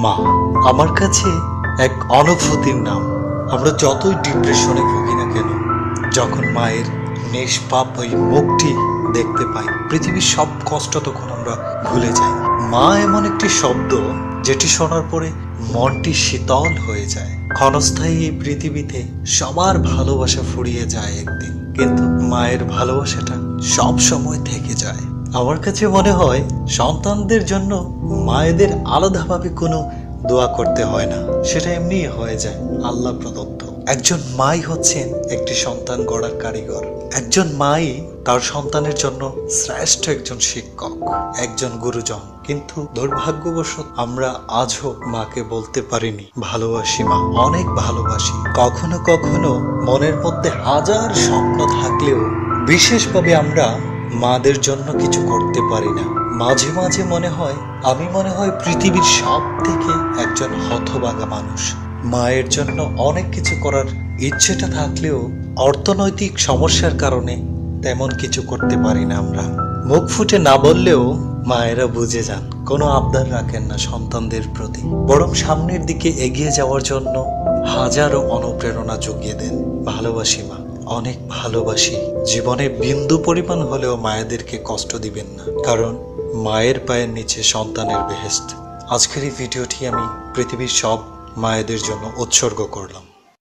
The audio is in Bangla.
মা আমার কাছে এক অনুভূতির নাম। আমরা যতই ডিপ্রেশনে ভুগি না কেন, যখন মায়ের নিষ্পাপ ওই মুখটি দেখতে পাই, পৃথিবীর সব কষ্ট তখন আমরা ভুলে যাই। মা এমন একটি শব্দ যেটি শোনার পরে মনটি শীতল হয়ে যায়। ক্ষণস্থায়ী এই পৃথিবীতে সবার ভালোবাসা ফুরিয়ে যায় একদিন, কিন্তু মায়ের ভালোবাসাটা সব সময় থেকে যায়। আমার কাছে মনে হয় সন্তানদের জন্য মায়েদের আলাদাভাবে কোনো দোয়া করতে হয় না, সেটা এমনিই হয়ে যায় আল্লাহ প্রদত্ত। একজন মাই হচ্ছেন একটি সন্তান গড়ার কারিগর। একজন মাই তার সন্তানের জন্য শ্রেষ্ঠ একজন শিক্ষক, একজন গুরুজন। কিন্তু দুর্ভাগ্যবশত আমরা আজও মাকে বলতে পারিনি ভালোবাসি মা, অনেক ভালোবাসি। কখনো কখনো মনের মধ্যে হাজার স্বপ্ন থাকলেও বিশেষভাবে আমরা মাদের জন্য কিছু করতে পারি না। মাঝে মাঝে মনে হয় আমি পৃথিবীর সব থেকে একজন হতভাগা মানুষ। মায়ের জন্য অনেক কিছু করার ইচ্ছেটা থাকলেও অর্থনৈতিক সমস্যার কারণে তেমন কিছু করতে পারি না। আমরা মুখ ফুটে না বললেও মায়েরা বুঝে যান, কোনো আবদার রাখেন না সন্তানদের প্রতি, বরং সামনের দিকে এগিয়ে যাওয়ার জন্য হাজারো অনুপ্রেরণা জুগিয়ে দেন। ভালোবাসি মা, অনেক ভালোবাসি। জীবনে বিন্দু পরিমাণ হলেও মায়েদেরকে কষ্ট দিবেন না, কারণ মায়ের পায়ের নিচে সন্তানের বেহেশত। আজকের এই ভিডিওটি আমি পৃথিবীর সব মায়েদের জন্য উৎসর্গ করলাম।